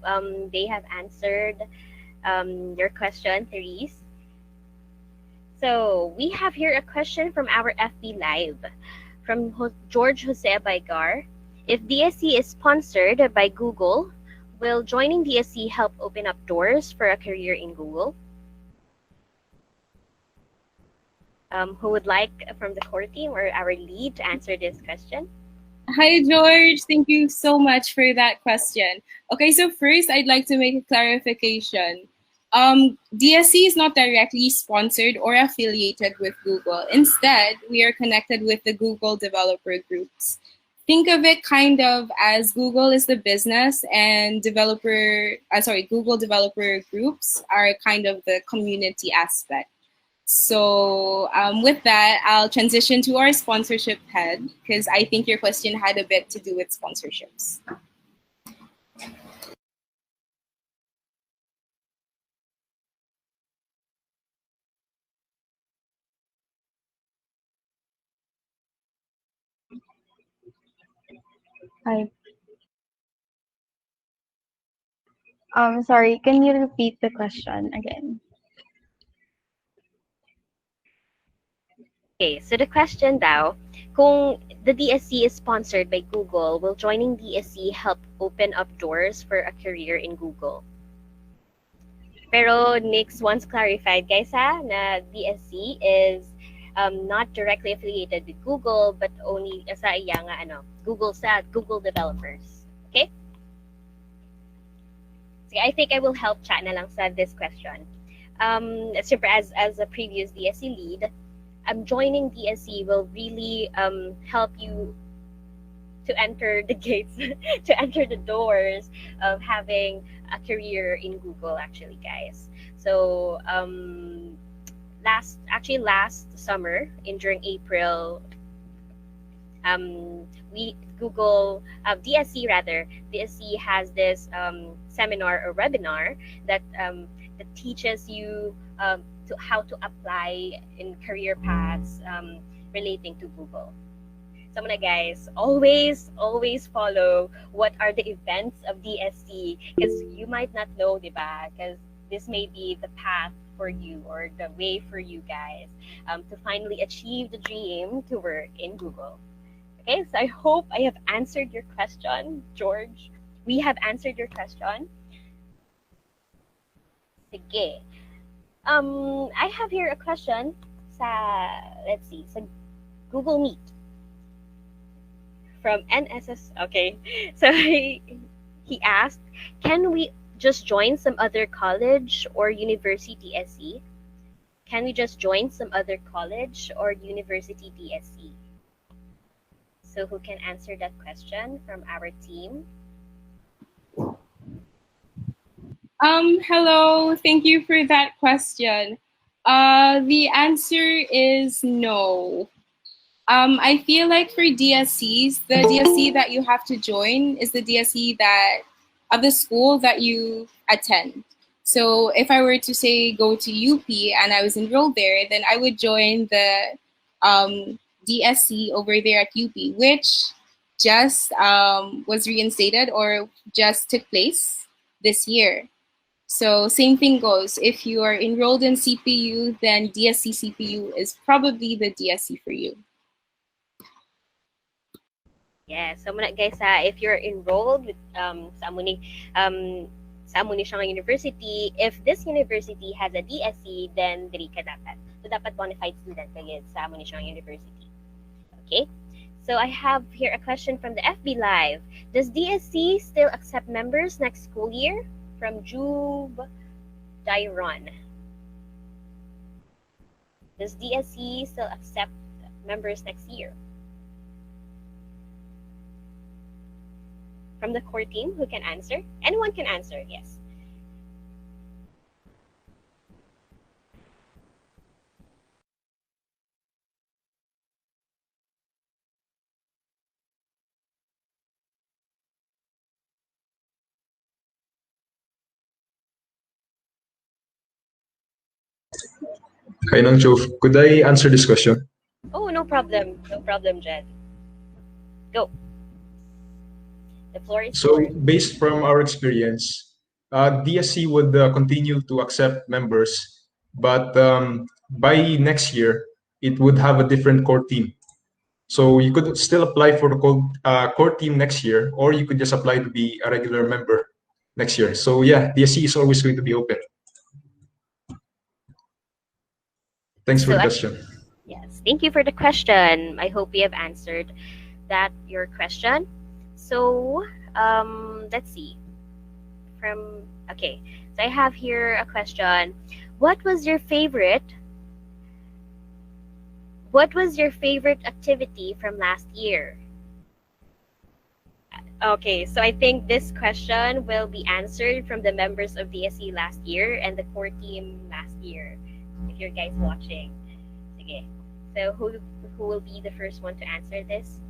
they have answered your question, Therese. So we have here a question from our FB Live from George Jose Baigar. If DSC is sponsored by Google, will joining DSC help open up doors for a career in Google? Who would like from the core team or our lead to answer this question? Hi, George. Thank you so much for that question. Okay, so first, I'd like to make a clarification. DSC is not directly sponsored or affiliated with Google. Instead, we are connected with the Google developer groups. think of it kind of as Google is the business and Google developer groups are kind of the community aspect. So with that, I'll transition to our sponsorship head because I think your question had a bit to do with sponsorships. Hi. Sorry, can you repeat the question again? Okay, so the question daw, kung the DSC is sponsored by Google, will joining DSC help open up doors for a career in Google? Pero Nix once clarified, guys, na DSC is not directly affiliated with Google, but only sa iya nga, Google developers. Okay? So I think I will help chat na lang sa this question. Super, as a previous DSC lead, joining DSC will really help you to enter the gates, to enter the doors of having a career in Google, actually, guys. So last summer, during April, DSC has this seminar or webinar that teaches you how to apply in career paths relating to Google. So muna guys, always follow what are the events of DSC because you might not know, diba? Because this may be the path for you or the way for you guys to finally achieve the dream to work in Google. Okay, so I hope I have answered your question, George. We have answered your question. Sige. I have here a question let's see, sa Google Meet from NSS. Okay, so he asked, can we just join some other college or university DSC? Can we just join some other college or university DSC? So who can answer that question from our team? Hello, thank you for that question. The answer is no. I feel like for DSCs, the DSC that you have to join is the DSC of the school that you attend. So if I were to say go to UP and I was enrolled there, then I would join the DSC over there at UP, which just was reinstated or just took place this year. So same thing goes. If you are enrolled in CPU, then DSC-CPU is probably the DSC for you. Yeah, so muna guys, if you're enrolled with sa amuni siyang university, if this university has a DSC, then diri ka dapat. So dapat bona fide student ka gid sa amuni siyang university. Okay? So I have here a question from the FB Live. Does DSC still accept members next school year? From Jube Dairon. Does DSC still accept members next year? From the core team, who can answer? Anyone can answer, yes. Hi, Nang Chov. Could I answer this question? Oh, no problem. No problem, Jed. Go. The floor is So, yours. based from our experience, DSC would continue to accept members, but by next year, it would have a different core team. So you could still apply for the core team next year, or you could just apply to be a regular member next year. So yeah, DSC is always going to be open. Thanks for the question. Yes, thank you for the question. I hope we have answered your question. So let's see. Okay, so I have here a question. What was your favorite activity from last year? Okay, so I think this question will be answered from the members of DSC last year and the core team last year. If you're guys watching, okay. So who will be the first one to answer this?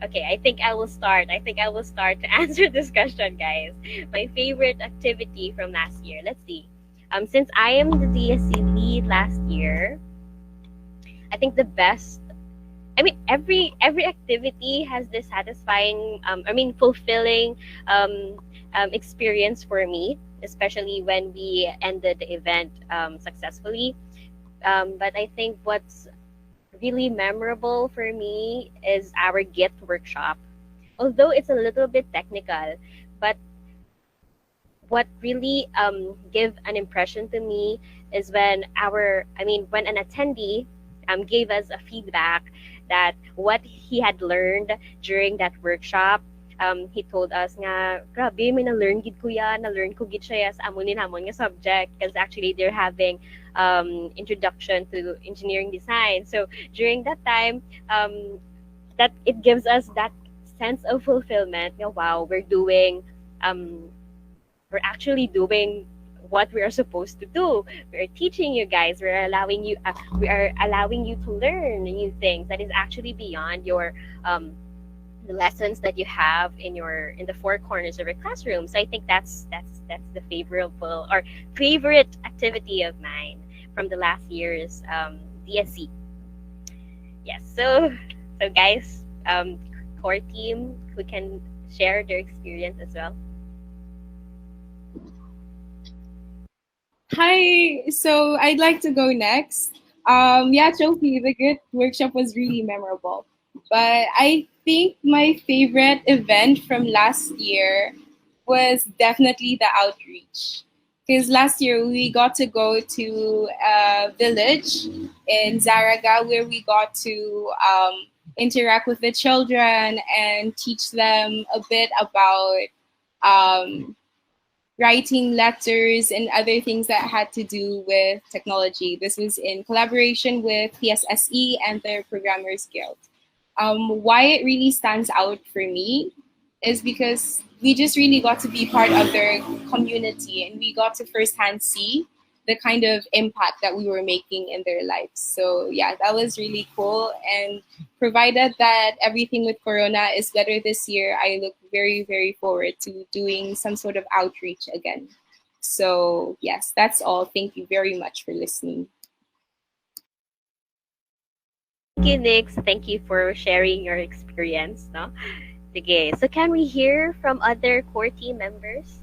Okay, I think I will start. I think I will start to answer this question, guys. My favorite activity from last year. Let's see. Since I am the DSC lead last year, I think the best. I mean, every activity has this satisfying, fulfilling experience for me, especially when we ended the event successfully. But I think what's really memorable for me is our gift workshop. Although it's a little bit technical, but what really give an impression to me is when when an attendee gave us a feedback that what he had learned during that workshop. He told us nga, grabe, may na-learn gid ko yan, na-learn ko gid siya sa amunin hamon nga subject, because actually they're having introduction to engineering design. So during that time, that it gives us that sense of fulfillment. Wow, we're actually doing what we are supposed to do. We're teaching you guys. We are allowing you to learn new things that is actually beyond your the lessons that you have in the four corners of your classroom. So I think that's the favorite activity of mine from the last year's DSC. Yes. So guys, core team who can share their experience as well. Hi, so I'd like to go next. Trophy, the good workshop was really memorable. But I think my favorite event from last year was definitely the outreach. Because last year we got to go to a village in Zaraga where we got to interact with the children and teach them a bit about writing letters and other things that had to do with technology. This was in collaboration with PSSE and the Programmers Guild. Why it really stands out for me is because we just really got to be part of their community and we got to firsthand see the kind of impact that we were making in their lives. So yeah, that was really cool. And provided that everything with Corona is better this year, I look very, very forward to doing some sort of outreach again. So yes, that's all. Thank you very much for listening. Thank you, Nix. Thank you for sharing your experience. No? Okay, so can we hear from other core team members?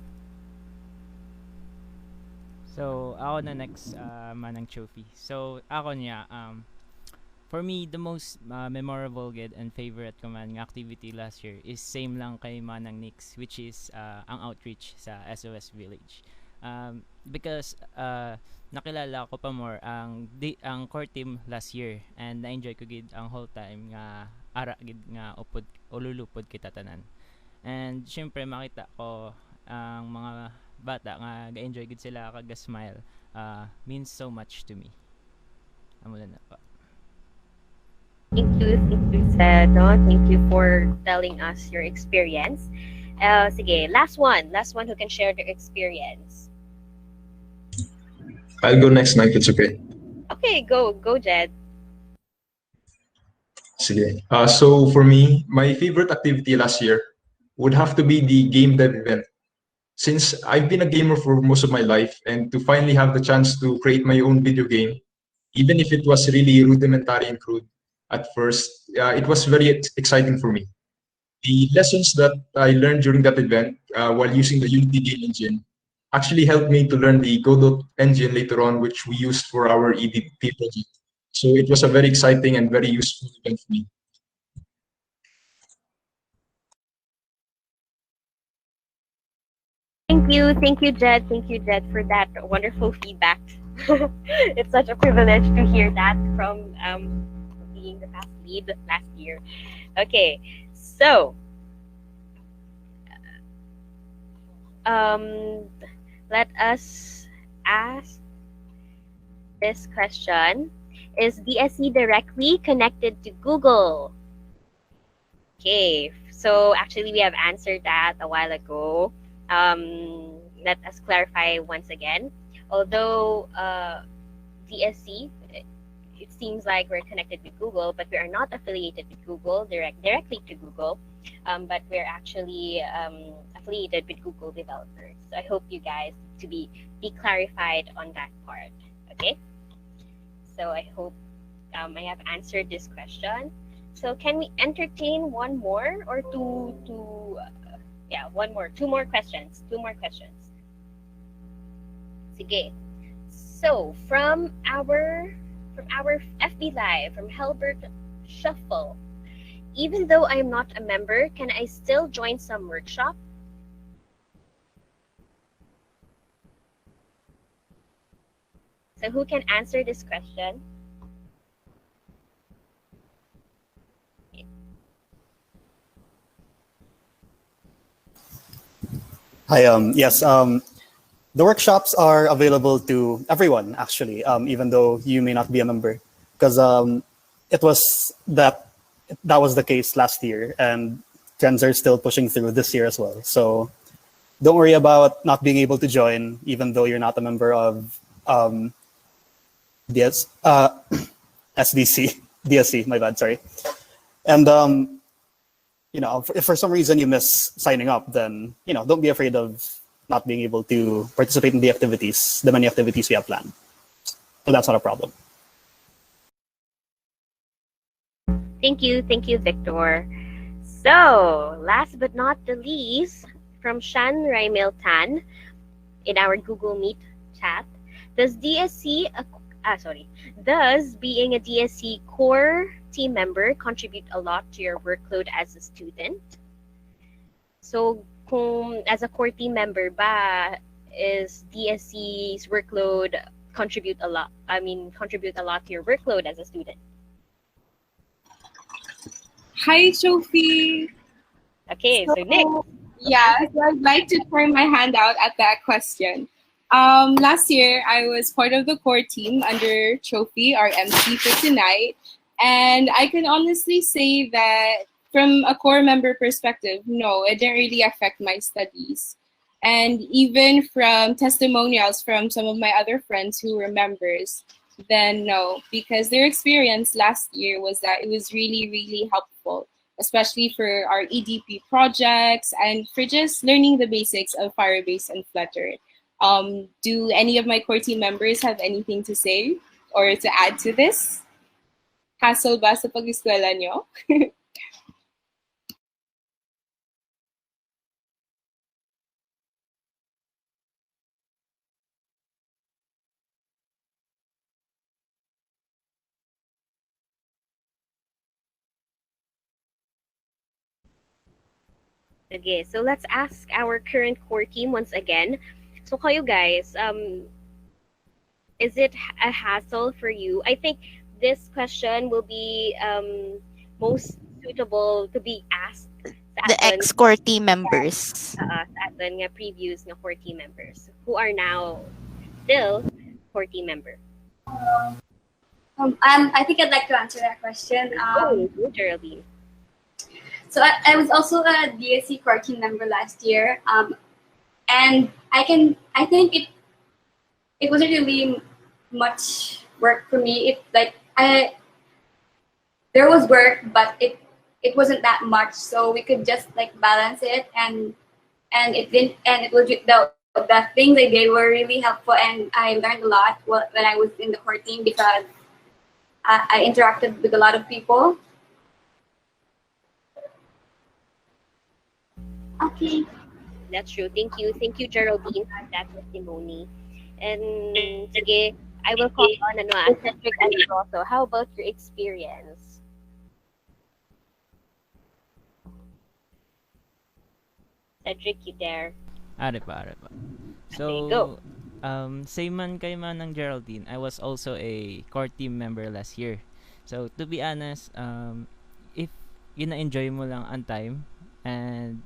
So, ako na next manang trophy. So, ako niya, for me, the most memorable gid and favorite ko man activity last year is same lang kay manang Nix, which is ang outreach sa SOS Village. Because nakilala ko pa more ang core team last year and na-enjoy ko gid ang whole time nga ara gid nga ululupod kita tanan. And syempre makita ko ang mga bata nga ga-enjoy gid sila kaga-smile means so much to me. Amo na pa. Thank you, said. No? Thank you for telling us your experience. Sige, last one who can share their experience. I'll go next, Mike. It's okay. Okay, go, Jed. Sige. So for me, my favorite activity last year would have to be the game dev event. Since I've been a gamer for most of my life, and to finally have the chance to create my own video game, even if it was really rudimentary and crude at first, it was very exciting for me. The lessons that I learned during that event while using the Unity game engine actually helped me to learn the Godot engine later on, which we used for our EDP project. So it was a very exciting and very useful event for me. Thank you, Jed. Thank you, Jed, for that wonderful feedback. It's such a privilege to hear that from being the past lead last year. Okay, so let us ask this question. Is DSC directly connected to Google? Okay, so actually we have answered that a while ago. Let us clarify once again. Although DSC, it seems like we're connected with Google, but we are not affiliated with Google directly to Google, but we're actually affiliated with Google developers. So I hope you guys to be clarified on that part. Okay. So I hope I have answered this question. So can we entertain one more or yeah, one more, two more questions. Sige. So from our FB Live, from Helbert Shuffle, even though I am not a member, can I still join some workshop? So who can answer this question? Hi. Yes. The workshops are available to everyone, actually, even though you may not be a member, because it was that was the case last year, and trends are still pushing through this year as well. So don't worry about not being able to join, even though you're not a member of DS, SDC, DSC. My bad, sorry. And if for some reason you miss signing up, then don't be afraid of not being able to participate in the many activities we have planned. So that's not a problem. Thank you, Victor. So last but not the least, from Shan Raimel Tan in our Google Meet chat, does being a DSC core team member contribute a lot to your workload as a student? So kung as a core team member ba, is DSC's workload contribute a lot to your workload as a student? Hi, Sophie. Okay, so Nick. Yeah, so I'd like to turn my hand out at that question. Last year, I was part of the core team under Trophy, our MC for tonight. And I can honestly say that from a core member perspective, no, it didn't really affect my studies. And even from testimonials from some of my other friends who were members, then no, because their experience last year was that it was really, really helpful, especially for our EDP projects and for just learning the basics of Firebase and Flutter. Do any of my core team members have anything to say or to add to this? Hassle ba sa pag-eskwela nyo? Okay, so let's ask our current core team once again. So kayo guys, is it a hassle for you? I think this question will be most suitable to be asked the ex-core team members. Sa aton nga previous nga core team members who are now still core team member. I think I'd like to answer that question. Geraldine. So I was also a DSC core team member last year, and I think it wasn't really much work for me. There was work, but it wasn't that much, so we could just balance it, and it was the things I did were really helpful, and I learned a lot when I was in the core team because I interacted with a lot of people. Okay. That's true. Thank you, Geraldine, for that testimony. And sige, I will call on Cedric Aligroso. How about your experience? Cedric, you there? Are pa. So, go. Same man kay man ng Geraldine, I was also a core team member last year. So, to be honest, if ina-enjoy mo lang ang time and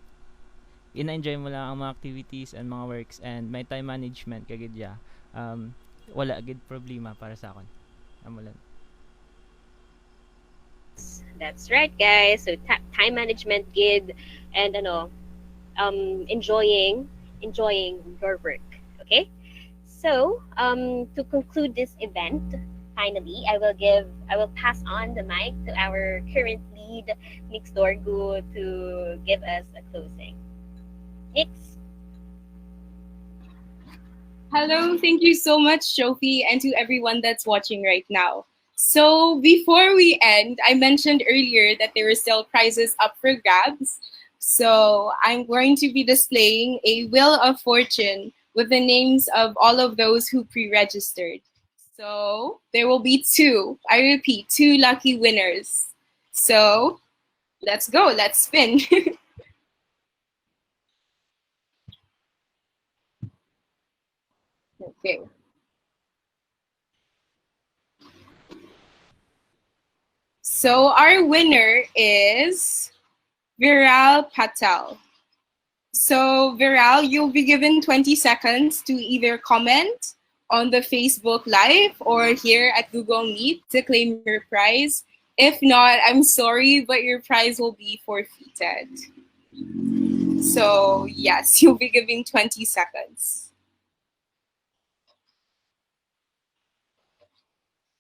ina-enjoy mo lang ang mga activities and mga works and may time management kagid ya, wala gid problema para sa akon. Amo lang. That's right, guys. So time management gid, and enjoying your work. Okay. So to conclude this event, finally, I will pass on the mic to our current lead, Nix Dorgu, to give us a closing. Nix. Hello, thank you so much, Shofi, and to everyone that's watching right now. So before we end, I mentioned earlier that there are still prizes up for grabs. So I'm going to be displaying a Wheel of Fortune with the names of all of those who pre-registered. So there will be two, I repeat, two lucky winners. So let's go, let's spin. Okay. So our winner is Viral Patel. So Viral, you'll be given 20 seconds to either comment on the Facebook Live or here at Google Meet to claim your prize. If not, I'm sorry, but your prize will be forfeited. So yes, you'll be given 20 seconds.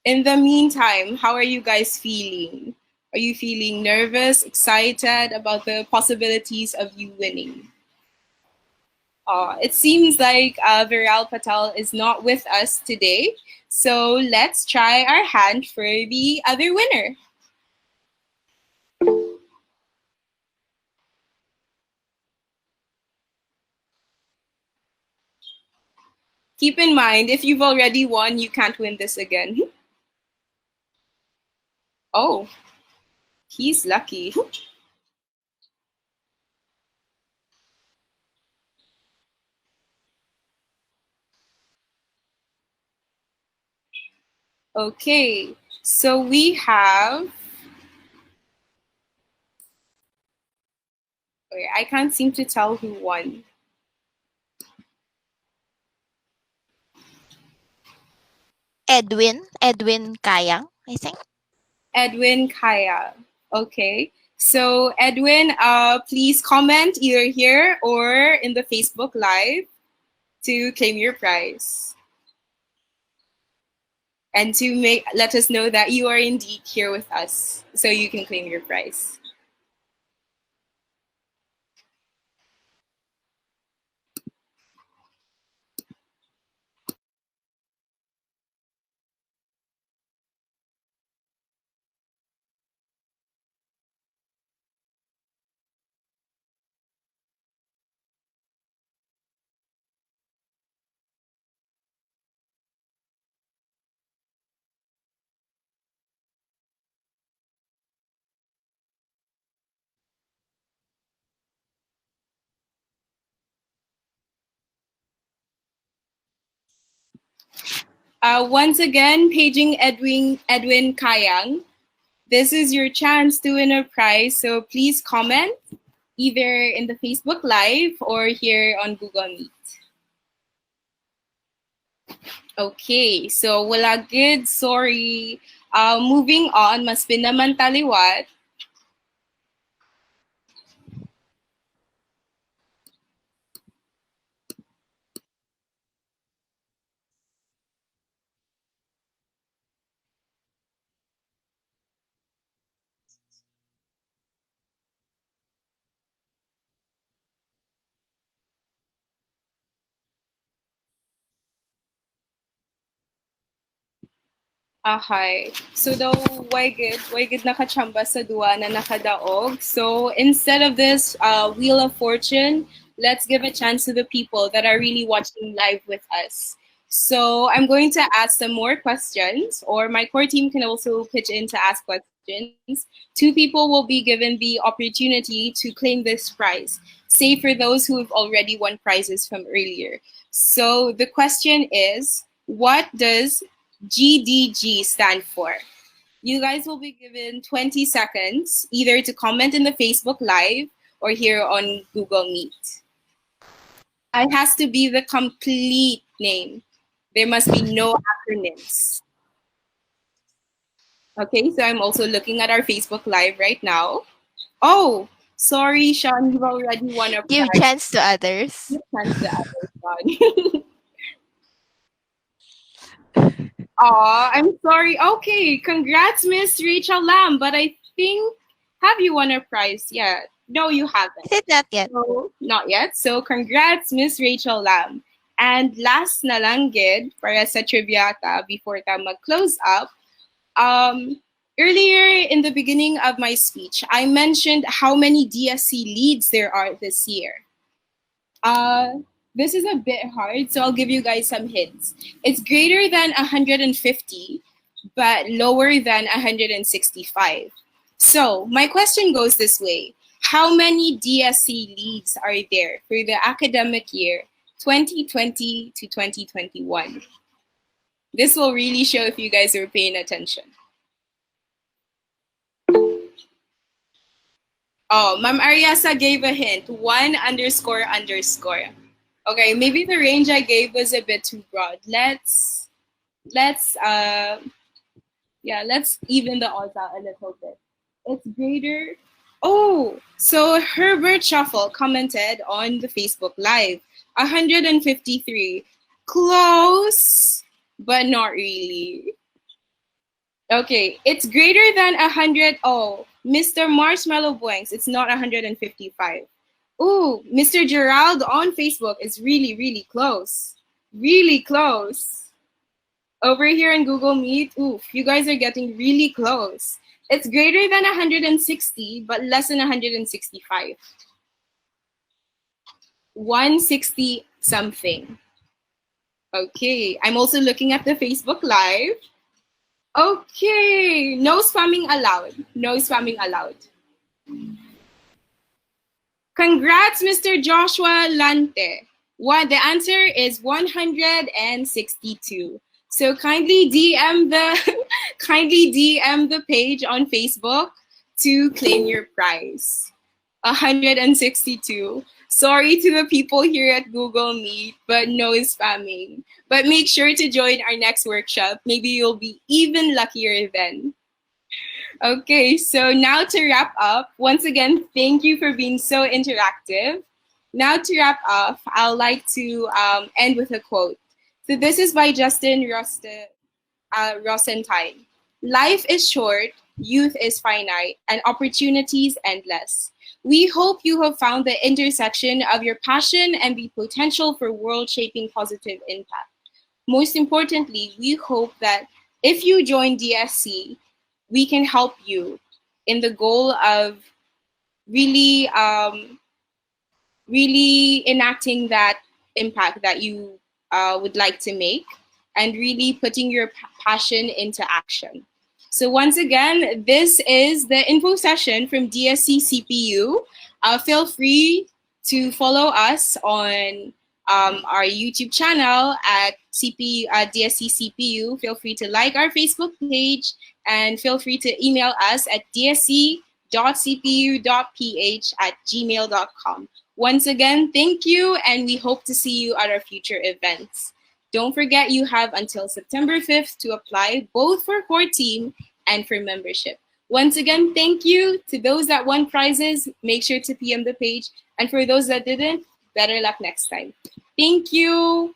In the meantime, how are you guys feeling? Are you feeling nervous, excited about the possibilities of you winning? It seems like Viral Patel is not with us today. So let's try our hand for the other winner. Keep in mind, if you've already won, you can't win this again. Oh, he's lucky. Okay, so we have... Okay, I can't seem to tell who won. Edwin Kayang, I think. Edwin Kaya. Okay. So Edwin, please comment either here or in the Facebook Live to claim your prize. And to let us know that you are indeed here with us so you can claim your prize. Once again, paging Edwin Kayang. This is your chance to win a prize, so please comment either in the Facebook Live or here on Google Meet. Okay, so wala good, sorry. Moving on, mas naman taliwat. Ahay. So daw, why good nakachamba sa duwa na nakadaog. So instead of this Wheel of Fortune, let's give a chance to the people that are really watching live with us. So I'm going to ask some more questions, or my core team can also pitch in to ask questions. Two people will be given the opportunity to claim this prize, save for those who have already won prizes from earlier. So the question is, what does GDG stand for? You guys will be given 20 seconds either to comment in the Facebook Live or here on Google Meet. It has to be the complete name. There must be no acronyms. Okay, so I'm also looking at our Facebook Live right now. Oh, sorry, Sean, you've already won a Give prize. chance to others. Give chance to others, Sean. Aw, I'm sorry. Okay, congrats, Miss Rachel Lam. But I think, have you won a prize yet? No, you haven't. Not yet. So, not yet. So, congrats, Miss Rachel Lam. And last na lang, Gid, para sa trivia before ta mag-close up, earlier in the beginning of my speech, I mentioned how many DSC leads there are this year. This is a bit hard, so I'll give you guys some hints. It's greater than 150, but lower than 165. So my question goes this way. How many DSC leads are there for the academic year 2020 to 2021? This will really show if you guys are paying attention. Oh, Ma'am Ariasa gave a hint. 1__. Okay, maybe the range I gave was a bit too broad. Let's even the odds out a little bit. It's greater. Oh, so Herbert Shuffle commented on the Facebook Live. 153. Close, but not really. Okay, it's greater than 100. Oh, Mr. Marshmallow Boinks, it's not 155. Ooh, Mr. Gerald on Facebook is really, really close. Really close. Over here in Google Meet, oof, you guys are getting really close. It's greater than 160, but less than 165. 160 something. Okay, I'm also looking at the Facebook Live. Okay, no spamming allowed. No spamming allowed. Congrats, Mr. Joshua Lante. The answer is 162. So kindly DM the page on Facebook to claim your prize. 162. Sorry to the people here at Google Meet, but no spamming. But make sure to join our next workshop. Maybe you'll be even luckier then. Okay, so now to wrap up, once again, thank you for being so interactive. Now to wrap up, I'd like to end with a quote. So this is by Justin Rosentine. Life is short, youth is finite, and opportunities endless. We hope you have found the intersection of your passion and the potential for world-shaping positive impact. Most importantly, we hope that if you join DSC, we can help you in the goal of really enacting that impact that you would like to make and really putting your passion into action. So once again, this is the info session from DSC-CPU. Feel free to follow us on our YouTube channel at DSC-CPU. Feel free to like our Facebook page and feel free to email us at dsc.cpu.ph@gmail.com. Once again, thank you, and we hope to see you at our future events. Don't forget you have until September 5th to apply both for core team and for membership. Once again, thank you to those that won prizes. Make sure to PM the page. And for those that didn't, better luck next time. Thank you.